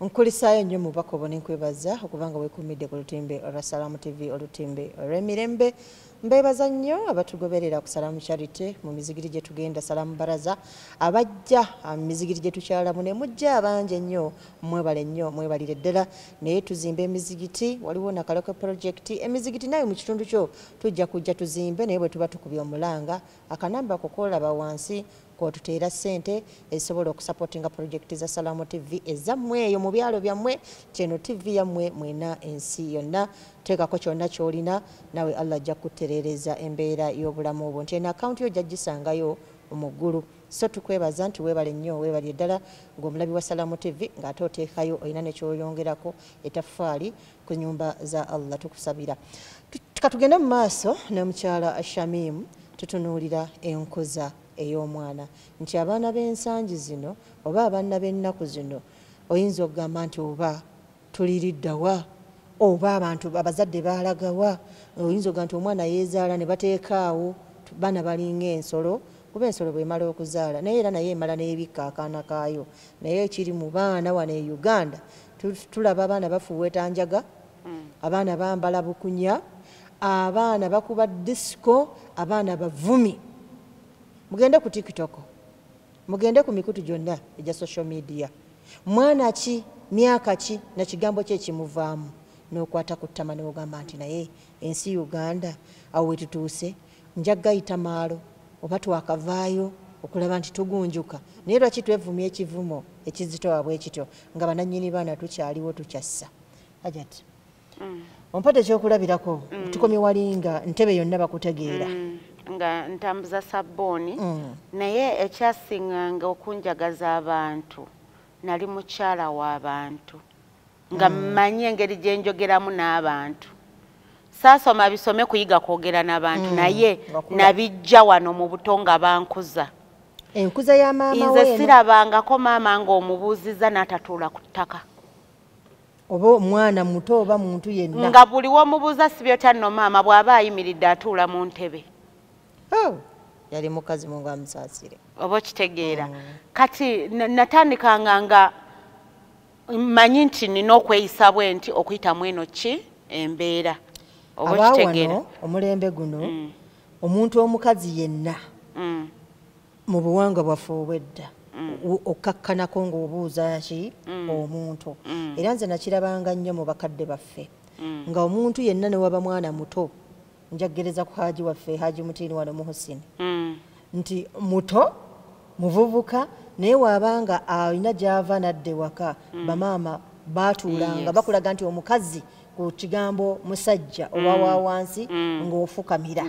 Nkulisaayo nnyo mubaka obwo nenkwebaza okubanga weekumidde ku lutimbe olwa Salaamu TV olutimbe olw'emirembe. Mbeebaza nnyo abatugoberera ku Salaamu Charity mu mizigiri gye tugenda Salaamu Baraza abajja mu mizigiri gye tukyalamu ne mujja abangi ennyo mwebale nnyo mwebalire ddala naye tuzimba emizigiti waliwo nakaloko project emizigiti nayo mu kitundu kyo tujja kujja tuzimbe naye bwe tuba tukubye omulanga akanamba kukolaba wansi kwotuteera ssente ezisobola okusupportinga project za Salaamu TV ezammwe eyo mu byalo byammwe kino TV yammwe mwena ensi yonna teekako kyonna ky'olina nawe Allah ajja kutereereza embeera y'obulamu obwo nti eno akawunti yo jaggisangayo mu ggulu so tukwebaza nti weebale nnyo weebale ddala ng'omulabi wa Salaamu TV ng'ate oteekayo olina nekyoyongerako etaffaali ku nnyumba za Allah tukusabira katugende mu maaso n'omukyala Shamim tutunuulira enkoza ey'omwana nti abaana b'ensangi zino oba abaana b'ennaku zino oyinza okugamba nti oba tuliriddawa oba abantu abazadde balagawa oyinza okugamba nti omwana yeezaala ne bateekaawo baana balinga ensolo kuba ensolo bw'emala okuzaala naye era naye emala n'ebikka akaana kaayo naye ekiri mu baana wano e Uganda tulaba abaana bafuuweta njaga abaana bambala bukunya abaana bakuba disco abaana bavumi mugende ku TikTok mugende ku mikutu gyonna egya social media mwana ki myaka ki na kigambo kye kimuvaamu n'okwata ku ttama ne ogamba nti naye ensi Uganda awo wetutuuse njagayita maalo oba twakavaayo okulaba nti tugunjuka naye lwaki twevumya ekivumo ekizitowa bwe kityo nga banannyini baana tukyaliwo tukyassa Hajati ompate ekyokulabirako tukomye walinga ntebe yonna bakutegeera nga ntambuza sabbooni naye ekyasinganga okunjagaza abantu nali mukyala w'abantu nga mmanyi engeri gye njogeramu n'abantu saasoma bisome kuyiga kwogera n'abantu naye nabijja wano mu buto nga bankuza enkuza ya maama nze sirabangako maama ng'omubuuziza n'atatuula ku ttaka oba omwana muto oba muntu yenna nga buli w'omubuuza sibyotya nno maama bw'aba ayimiridde atuula mu ntebe yali mukazi munga amusaasire oba okitegeera kati natandikanga nga mmanyi nti nina okweyisa bwe nti okuyitamu eno ki embeera oba okitegeera omulembe guno omuntu omukazi yenna mu buwangwa bwaffe obwedda okkakkanako ng'obuuza ki omuntu era nze nakirabanga nnyo mu bakadde baffe nga omuntu yenna ne waba mwana muto njaggereza ku Haji waffe Haji Mutiini wano mu Husini nti muto muvubuka naye wabanga alina gy'ava nadde waka bamaama baatuulanga bakulaga nti omukazi ku kigambo musajja oba wa wansi ng'ofukamira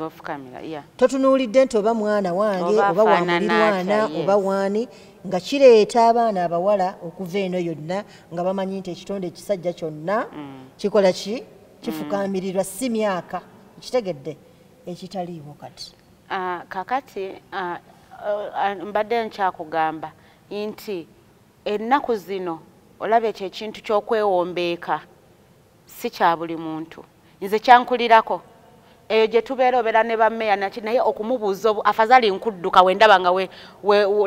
totunuulidde nti oba mwana wange oba wa mulirwana oba waani nga kireeta abaana abawala okuva eno yonna nga bamanyi nti ekitonde ekisajja kyonna kikola ki kifukamirirwa si myaka kitegedde ekitaliiwo kati kakati mbadde nkyakugamba nti ennaku zino olaba ekyo ekintu ky'okwewombeeka si kya buli muntu nze kyankulirako eyo gye tubeera obeera ne bammeya naye okumubuuza afazali nkudduka wendaba nga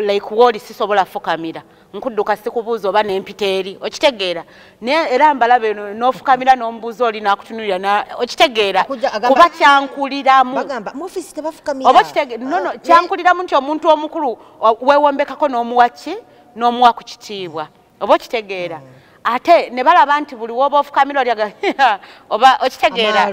like wooli sisobola fukamira nkudduka sikubuuza oba nempita eri okitegeera naye era mbalabe n'ofukamira n'omubuuza oli n'akutunulira okitegeera kuba kyankuliramu oba kyankuliramu nti omuntu omukulu weewombekako n'omuwa ki n'omuwa ku kitiibwa oba okitegeera ate ne balaba nti buli woba ofukamira olyaga oba okitegeera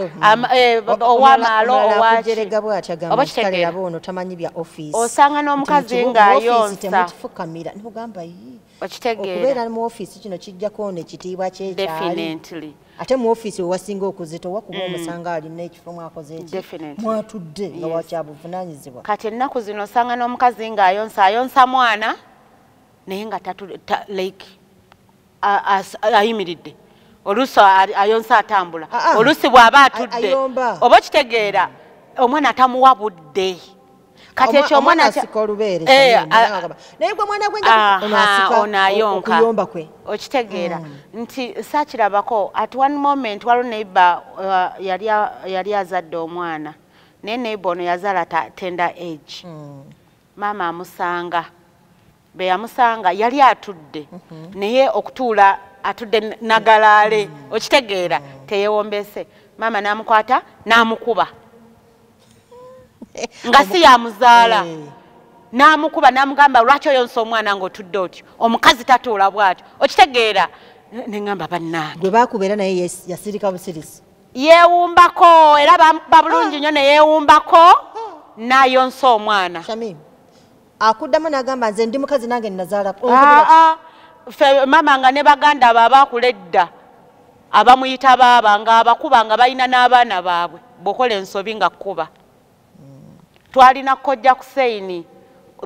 ow'amaalo owajerega bw'atya oba kitegeera tamanyi bya office osanga n'omukazi ng'ayonsa nogamba okitegeera okubeera mu office kino kijjako n'ekitiibwa kyekyali ate mu office wewasinga okuzitowa wakuba omusanga alina ekifo mwakoze eki mwatudde nga wakyabuvunaanyizibwa kati ennaku zino osanga n'omukazi ng'ayonsa mwana naye nga like ayimiridde oluusi ayonsa atambula oluusi bw'aba atudde oba okitegeera omwana tamuwa budde kati ekyo omwana onayonka okitegeera nti saakirabako at one moment waliwo neighbor yali azadde omwana naye neighbor ono yazaala tender age maama amusanga be yamusanga yali atudde naye okutuula atudde nagalaale okitegeera teyewombese mama namukwata namukuba nga si yamuzaala namukuba namugamba lwaki oyonsa omwana ng'otudde otyo omukazi tatuula bw'atyo okitegeera neŋŋamba bannange gwe baakuba era naye yasirika busirisi yeewumbako era bamukuba bulungi nnyo ne yeewumbako n'ayonsa omwana Shamim akuddamu n'agamba nze ndi mukazi nange nnazaala ffe mama nga ne baganda abo abaakula edda abamuyita baaba nga abakuba nga balina n'abaana baabwe bw'okola ensobi nga kkuba twalina kojja Kusaini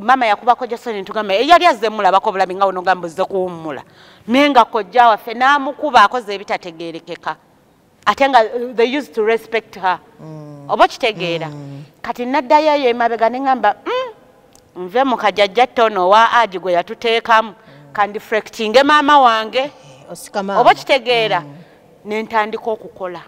mama yakuba kojja Kusaini ntugamba yali azze mulabako bulabi nga onogamba ozze kuwummula naye nga kojja waffe n'amukuba akoze ebitategeerekeka ate nga they used to respect her oba kitegeera kati naddayo eyo emabega ne ŋŋamba nve mu kajjajja ttono wa aji gwe yatuteekamu kandifrectinge maama wange oba kitegeera ne ntandika okukola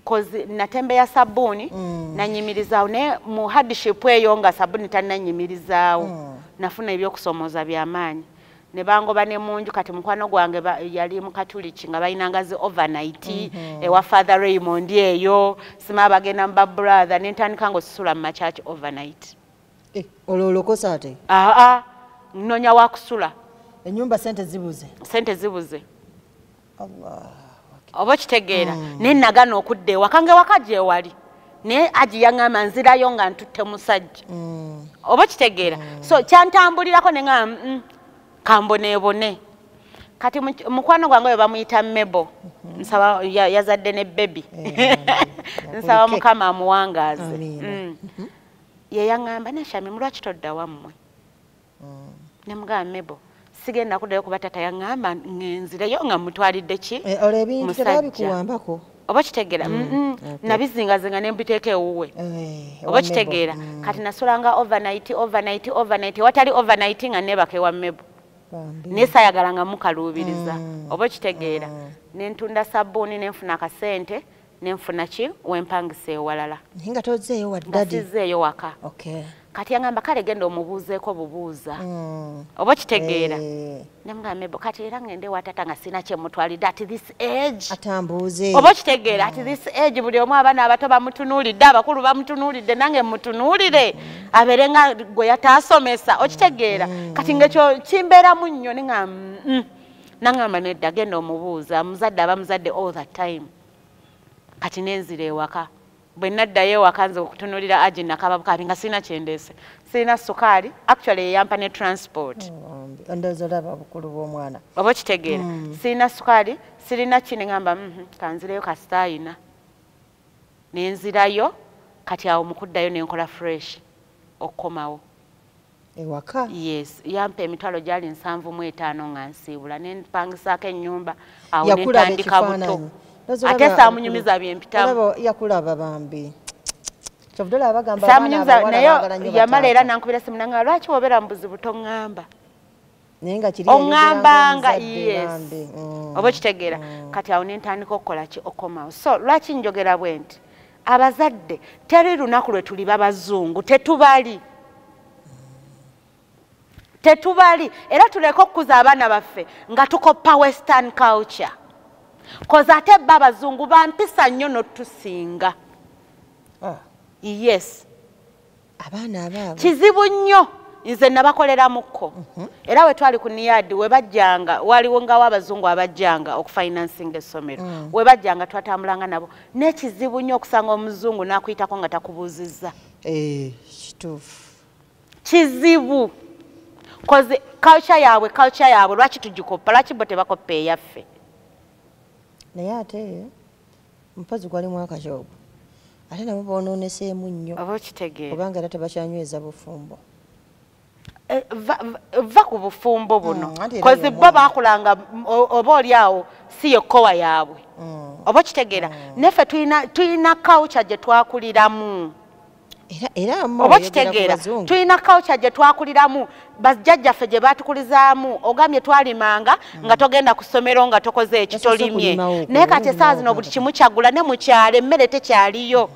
kozi natembeya sabbuuni nanyimirizaawo naye mu hardship eyo nga sabbuuni tannanyimirizaawo nafuna ebyokusomooza byamaanyi ne bangoba ne munju kati mukwano gwange yali mu Katuliki nga balinanga zi overnight ewa Father Raymond eyo sima bagenda mu brother ne ntandika nga osisula mu makyaki overnight ololokosa ate nnonya wakusula ennyumba sente zibuze Allah oba kitegeera naye nagana okudda ewaka ng'ewaka gyewali naye aji yaŋŋamba nzirayo nga ntutte musajja oba kitegeera so kyantambulirako ne ŋŋamba kamboneebone kati mukwano gwange oyo bamuyita Mebo nsaba yazadde ne bebi nsaba Mukama amuwangaaze ye yaŋŋamba Shamim lwaki todda wammwe ne mugamba Mebo sigenda kuddayo kuba tata yaŋŋamba ngenzireyo nga mutwalidde ki olw'ebintu tebabikuwambako oba kitegeera nabizingazinga ne mbiteeka ewuwe oba kitegeera kati nasulanga overnight watali overnight nga nebaka ewa Mebo naye saayagala nga mukaluubiriza oba kitegeera ne ntunda sabbuuni ne nfuna akasente ne nfuna ki wempangisa ewalala naye nga tozeeyo waddadi nasizeeyo waka kati yaŋŋamba kale genda omubuuzeeko bubuuza oba kitegeera nemugamba Mebo kati era ngende watata nga sina kyemutwalidde at this age atambuuze oba kitegeera at this age buli omu abaana abato bamutunuulidde abakulu bamutunuulidde nange mutunuulire abeere nga gwe yataasomesa okitegeera kati ngekyo kimbeeramu nnyo naŋŋamba nedda genda omubuuza muzadde aba muzadde all the time kati nenzira ewaka bwe naddayo ewaka nze okutunuulira aji nakababukabi nga sirina kyendeese sirina sukaali actually yeyampa ne transport ndowooza olaba obukulu bw'omwana oba kitegeera sirina sukaali sirina kine ŋŋamba kanzireyo kasitaayina nenzirayo kati awo mukuddayo nenkola fresh okukomawo ewaka yes yampa emitwalo gyali 75 nga nsiibula nempangisaako ennyumba awo nentandika buto ate saamunyumiza byempitamu yakulaba bambi kyovudola bagamba saamunyumiza naye yamala era nankubira simu nanga lwaki wobeera mu buzibu toŋŋamba naye nga kiri oŋŋambanga yes oba kitegeera kati awo nentandika okukola ki okomawo so lwaki njogera bwe nti abazadde teri lunaku lwe tuli babazungu tetubali era tuleke okukuza abaana baffe nga tukoppa western culture koza ate bba abazungu bampisa nnyo n'otusinga yes abaana abaabo kizibu nnyo nze nabakoleramukko era we twali ku niyadi we bajjanga waliwo ngawo abazungu abajjanga okufinansinga essomero we bajjanga twatambulanga nabo n'ekizibu nnyo okusanga omuzungu n'akuyitako nga takubuuzizza kituufu kizibu koze culture yaabwe lwaki tugikoppa lwaki bo tebakoppa eyaffe naye ate mpazi gwalimu akajoogo ate nabo boonooneseemu nnyo oba okitegeera kubanga era tebakyanyweza bufumbo va ku bufumbo buno kozi bo baakulanga oba oli awo si yekkowa yaabwe oba okitegeera neffe tulina culture gye twakuliramu oba kitegeera tulina culture gye twakuliramu bajjajjaffe gye baatukulizaamu ogambye twalimanga nga togenda ku ssomero nga tokoze ekitolimye naye kati essaawa zino buli kimu kyagula ne mukyalo emmere tekyaliyo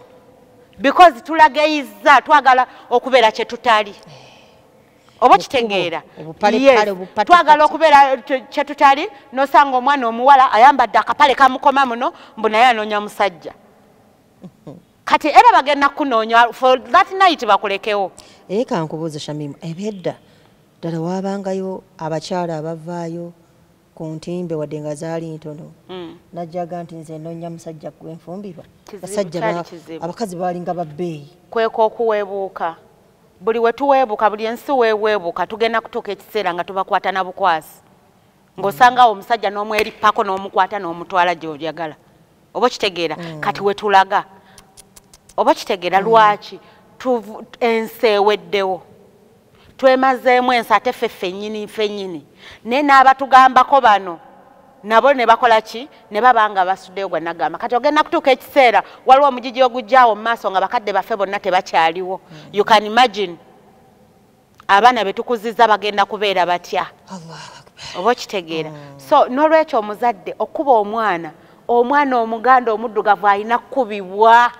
because tulageyizza twagala okubeera kye tutali oba kitegeera Yes. twagala okubeera kyetutali nosanga omwana omuwala ayambadde akapale kamukoma muno mbu naye anoonya musajja kati era bagenda kunoonya for that night bakulekewo. Kankubuuza Shamimu, ebyedda ddala waabangayo abakyala abavaayo ku ntimbe wadde nga zaali ntono najjaga nti nze noonya musajja gwenfumbirwa basajja abakazi baalinga babbeeyi kweka okuweebuuka buli we tuweebuuka buli ensi weeweebuuka tugenda kutuuka ekiseera nga tubakwata na bukwasi ng'osangawo omusajja n'omwerippako n'omukwata n'omutwala gy'oyagala oba kitegeera kati we tulaga oba kitegeera lwaki ensi eweddewo twemazeemu ensi ate ffe ffennyini naye n'abatugambako bano nabo ne bakola ki ne baba nga basuddeyo gwe nagamba kati ogenda kutuuka ekiseera waliwo omugigi ogujjaawo mu maaso nga bakadde baffe bonna tebakyaliwo. You can imagine abaana be tukuzizza bagenda kubeera batya oba kitegeera. So n'olwekyo omuzadde okuba omwana omuganda omuddugavu alina kkubibwa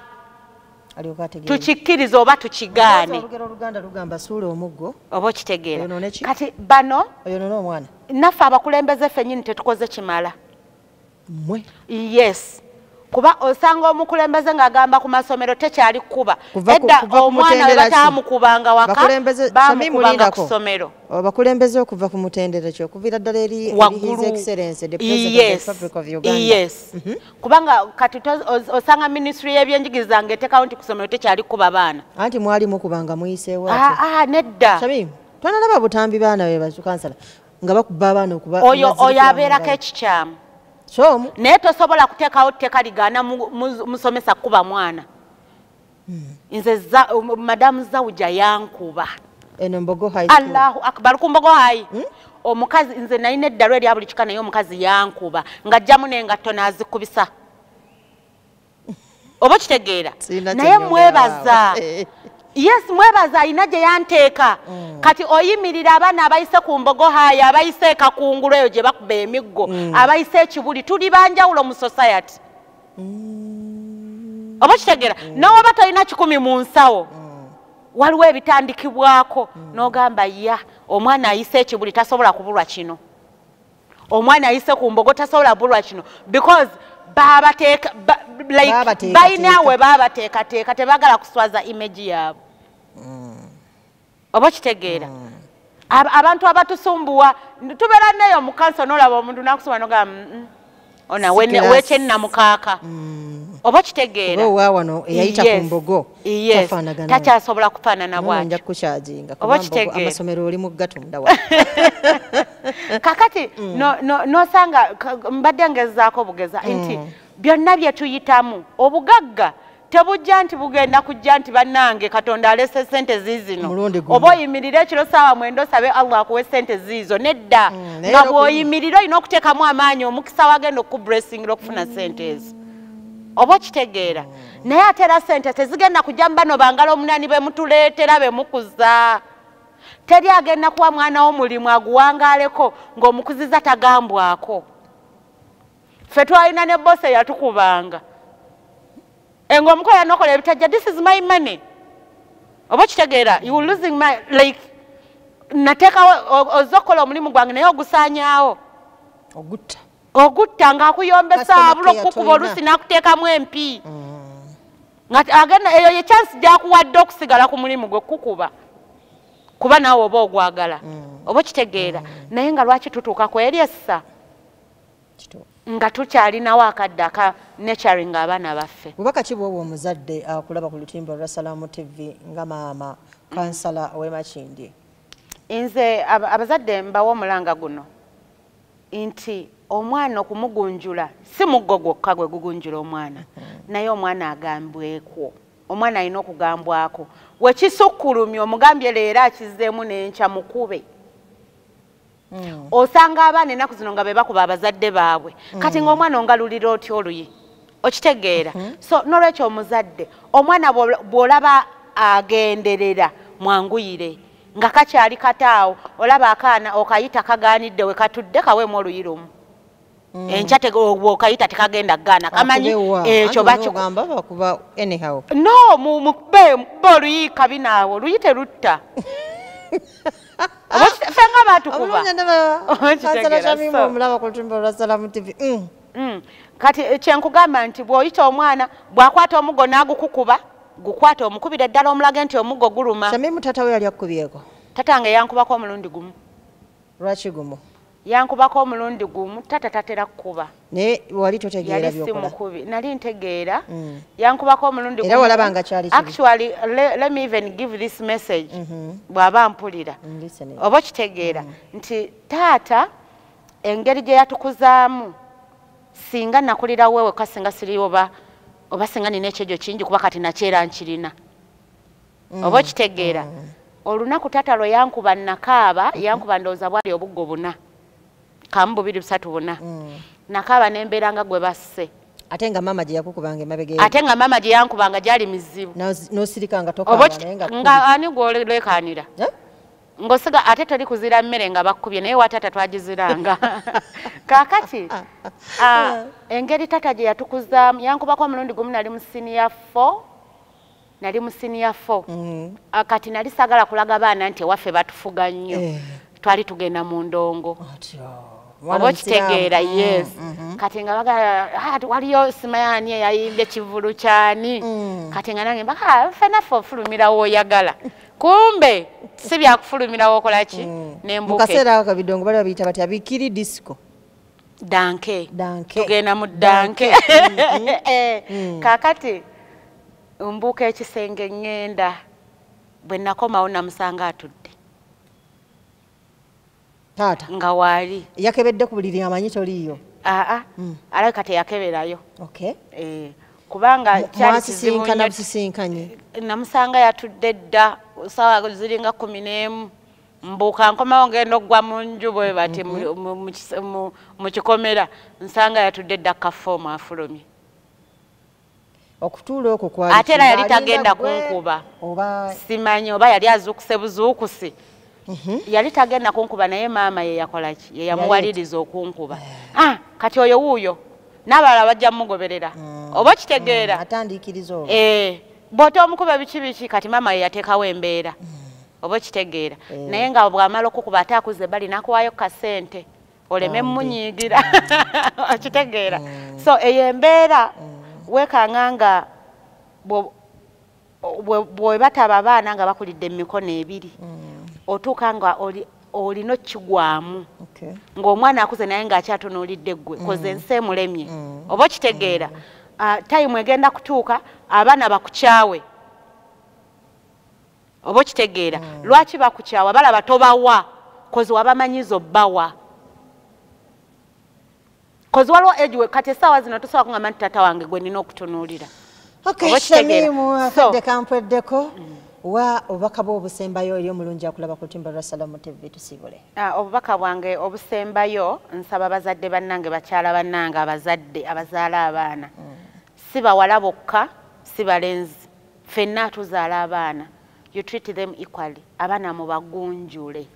tukikkiriza oba tukigaane. Olugero Oluganda lugamba suula omuggo oba kitegeera. Kati bano oyonoona omwana naffe abakulembeze ffennyini tetukoze kimala. mmwe Yes. Kuba osanga omukulembeze ng'agamba ku masomero tekyali kuba edda omwana we bataamukubanga waka bamukubanga ku ssomero. Abakulembeze okuva ku mutendera ki okuviira ddala eri His Excellency the President of the Republic of Uganda. Yes. Kubanga kati osanga ministry y'ebyenjigiriza ng'eteekawo nti ku ssomero tekyali kuba baana. Anti mwali mukubanga muyiseewo nedda. Shamimu twanalaba butambi baana be bazukansala nga bakuba abaana okuba oyo abeerako ekikyamu. So naye tosobola kuteekawo tteeka ligaana musomesa kuba mwana. Nze madamu Zawuja yankuba eno Mbogo High School. Allahu akbar ku Mbogo High. Omukazi nze nalina eddalo erya buli kika naye omukazi yankuba ng'ajjamu n'engatto n'azikubisa. Oba kitegeera naye mwebaza. Yes, mwebaza alina gye yanteeka. Kati oyimirira abaana abayise ku Mbogo High abayise ekakungulu eyo gye bakuba emiggo abayise ekibuli tuli banjawulo mu society. Oba kitegeera n'oba tolina 10 mu nsawo waliwo ebitandikibwako n'ogamba ya omwana ayise ekibuli tasobola kubulwa kino omwana ayise ku Mbogo tasobola kubulwa kino because babateeka bayinawe babateekateeka tebagala kuswaza image yaabwe. Oba kitegeera abantu abatusumbuwa tubeera neyo mu kanso n'olaba omuntu n'akusoma n'ogamba ona wekyenna mukaaka. Oba kitegeera wano eyayita ku Mbogo tafaanagana takyasobola kufaanana bw'atyo. Oba kitegeera amasomero oli mu gatunda wa kakati nosanga mbadde ngezaako bugeza nti byonna bye tuyitamu obugagga tebujja nti bugenda kujja nti bannange Katonda alese sente ziizino oba oyimirire ekiro saawa 9 osabe Allah akuwe sente ziizo nedda nga bw'oyimirire olina okuteekamu amaanyi omukisa wagenda okublessing okufuna sente ezo. Oba kitegeera naye ate era sente tezigenda kujja mu bano bangala omunani be mutuleetera be mukuza. Teri agenda kuwa mwana w'omulimu aguwangaaleko ng'omukuziza tagambwako. Ffe twalina ne boss eyatukubanga engo omukola nokola ebitajja this is my money. Oba kitegeera you losing my like nateekawo ozokola omulimu gwange naye ogusaanyaawo ogutta ng'akuyombesa abula okukuba olusi n'akuteekamu empi nga agenda eyo ye chance gy'akuwadde okusigala ku mulimu gwe kukuba kuba naawe oba ogwagala. Oba kitegeera naye nga lwaki tutuuka ku eryessa nga tukyalinawo akadde aka nurturing abaana baffe. Bubaka ki bw'obwo omuzadde akulaba ku lutimbe olwa Salaamu TV nga maama kansala ow'Emakindye? Nze abazadde mbawa omulanga guno nti omwana okumugunjula si muggo gwokka gwe gugunjula omwana naye omwana agambweko omwana alina okugambwako wekisukkulumya omugambye leero akizzeemu n'enkya mukube. Osanga abaana ennaku zino nga be bakuba abazadde baabwe kati ng'omwana ongalulira otya oluyi okitegeera. So n'olwekyo omuzadde omwana bw'olaba agenderera mwanguyire nga kakyali kataawo olaba akaana okayita kagaanidde we katudde kaweemu oluyi lumu enkya okayita tekagenda gaana kamanyi ekyo bakigamba bakuba anyhow no mukube oluyi kabi naawo oluyi terutta Fenga batukuba. Omulungi ndaba kansala Shamimu omulaba ku lutimbe olwa Salamu TV. Kati kyenkugamba nti bw'oyita omwana bw'akwata omuggo n'agukukuba gukwata omukubira ddala omulage nti omuggo guluma. Shamimu tata we yali akubyeko. Tatange yankubako omulundi gumu. Lwaki gumu? Yankubako omulundi gumu tata tatera kukuba. Ne wali totegeera byokola. Yali simukubi. Nali ntegeera. Yankubako omulundi gumu. Era walabanga kyali kibi. Actually, let me even give this message. Bw'aba mpulira. Oba kitegeera nti taata engeri gye yatukuzaamu singa nakulira wewe kasinga siri oba singa nina ekyejo kingi kuba kati nakyera nkirina. Oba kitegeera. Olunaku taata lwe yankuba nakaaba yankuba ndowooza bwali obuggo buna. Kamu 2 3 buna. Nakaaba nembeera nga gwe basse. Ate nga mama gye yakukubanga emabega. Ate nga mama gye yankubanga gyali mizibu. N'osirika nga tokaaba naye nga ani gw'olekaanira. Ngosiga ate toli kuzira mmere nga bakkubye naye watata twagiziranga. Kaakati engeri tata gye yatukuzaamu yankubako omulundi gumu nali mu senior 4. Nali mu senior 4. Kati nali sagala kulaga baana nti ewaffe batufuga nnyo. Twali tugenda mu ndongo. Oba kitegeera yes. Kati nga baga waliyo simayani eyayimbye kivulu kyani. Kati nga nange mbaka ffenaffe ofulumira w'oyagala. Kumbe si byakufulumira w'okola ki nembuke. Mu kaseera ako bidongo bali babiyita bati abikiri disco. Danke. Tugenda mu danke. Kaakati mbuka ekisenge ngenda bwe nakomawo namusanga atudde. Taata nga waali yakebedde ku buliri amanyi toliyo. Alabika teyakeberayo. Kubanga kyali kizibu namusanga yatudde dda saawa ziringa 11 mbuka nkomawo ngenda okugwa mu nju bwe bati mu kikomera nsanga yatudde dda kafoomu afulumye. Okutuula okwo kwali ate era yali tagenda kunkuba simanyi oba yali azuukuse buzuukusi. Yali tagenda kunkuba naye maama ye yakola ki ye yamuwaliriza okunkuba. Kati oyo wuuyo n'abalala bajja mugoberera. Oba kitegeera atandikiriza olwo bw'ota omukuba biki kati maama ye yateekawo embeera. Oba kitegeera naye nga bw'amala okukuba ate akuze bali nakuwaayo kasente oleme munyiigira. Kitegeera so eyo embeera weekanga nga bwe bataba abaana nga bakulidde emikono ebiri otuuka nga olina okigwamu ng'omwana akuze naye ng'akyatunuulidde ggwe koze ensi emulemye. Oba kitegeera tayimu egenda kutuuka abaana bakukyawe. Oba kitegeera lwaki bakukyawa balaba tobawa kozi wabamanyiza obbawa. Kozi waliwo ejiwe kati essaawa zino tosobola kungamba nti taata wange gwe nina okutunuulira. Shamimu afedde kampweddeko wa obubaka bw'obusembayo eri omulungi akulaba ku lutimbe lwa Salamu TV tusiibule. Obubaka bwange obusembayo nsaba bazadde bannange bakyala bannange abazadde abazaala abaana. Si bawala bokka si balenzi ffenna tuzaala abaana. You treat them equally. Abaana mubagunjule.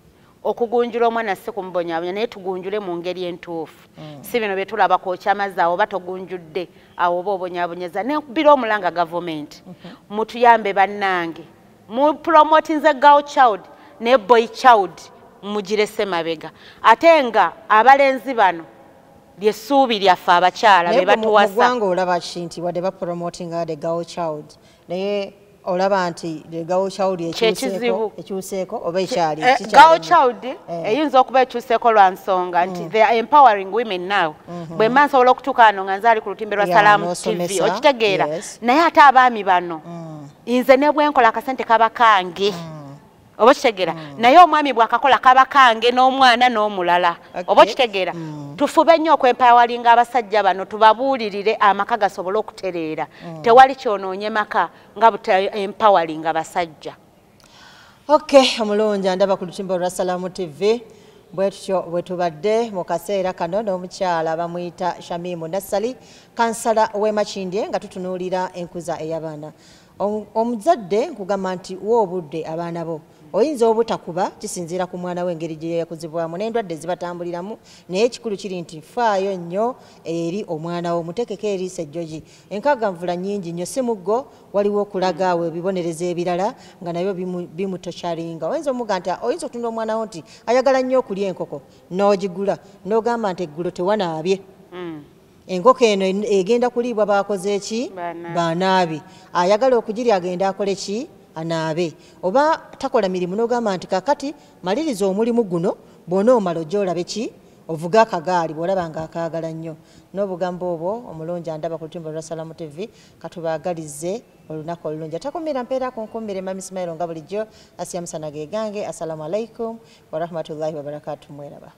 Okugunjula omwana si kumubonyaabonya naye tugunjule mu ngeri entuufu. Si bino bye tulaba kwokya amazzi awo oba togunjudde awo oba obonyaabonyeza nekubira omulanga gavumenti. Mutuyambe bannange. Mu promoting the girl child ne boy child mugirese mabega. Ate nga abalenzi bano lyesuubi lyaffe abakyala be batuwasa. Mugwanga olaba kinti wadde ba promoting the girl child naye olaba nti the girl child ekyuseeko oba ekyali girl child eyinza okuba ekyuseeko lwa nsonga nti they are empowering women now. Bwe mma nsobola okutuuka wano nga nzaali ku lutimbe lwa Salamu TV okitegeera naye ate abaami bano nze ne bwenkola akasente kaba kange. Oba kitegeera naye omwami bw'akakola kaba kange n'omwana n'omulala. Oba kitegeera tufube nnyo okwempaawalinga abasajja bano tubabuulirire amaka gasobole okutereera. Tewali kyonoonye maka nga buta empaawalinga abasajja. Omulungi ndaba ku lutimbe lwa Salamu TV bwetutyo bwe tubadde mu kaseera kano n'omukyala bamuyita Shamimu Nassali kansala w'e Makindye nga tutunuulira enkuza ey'abaana. Omuzadde nkugamba nti woobudde abaana bo oyinza obutakuba kisinziira ku mwana we engeri gye yakuzibwamu n'endwadde zibatambuliramu naye ekikulu kiri nti faayo nnyo eri omwana wo mutekeko eriisa ejjogi enkagavula nnyingi nnyo si muggo waliwo okulaga awo ebibonerezo ebirala nga nabyo bimutoshalinga oyinza omuga nti oyinza otunda omwana wo nti ayagala nnyo okulya enkoko n'ogigula n'ogamba nti eggulo tewanaabye enkoko eno egenda kuliibwa bakoze eki banaabe ayagala okugirya agenda akole ki anaabe oba takola mirimu n'ogamba nti kakati maliriza omulimu guno bw'onoomala ojja olabe ki ovuga akagaali bw'olaba nga akaagala nnyo n'obugambo obwo omulungi andaba ku lutimbe lwa Salamu TV katubaagalize olunaku olulungi atakumira mpeera kunkummire Mami Ismail nga bulijjo Asiya Musana ge gange assalamu alaikum warahmatullahi wabarakatuh mweraba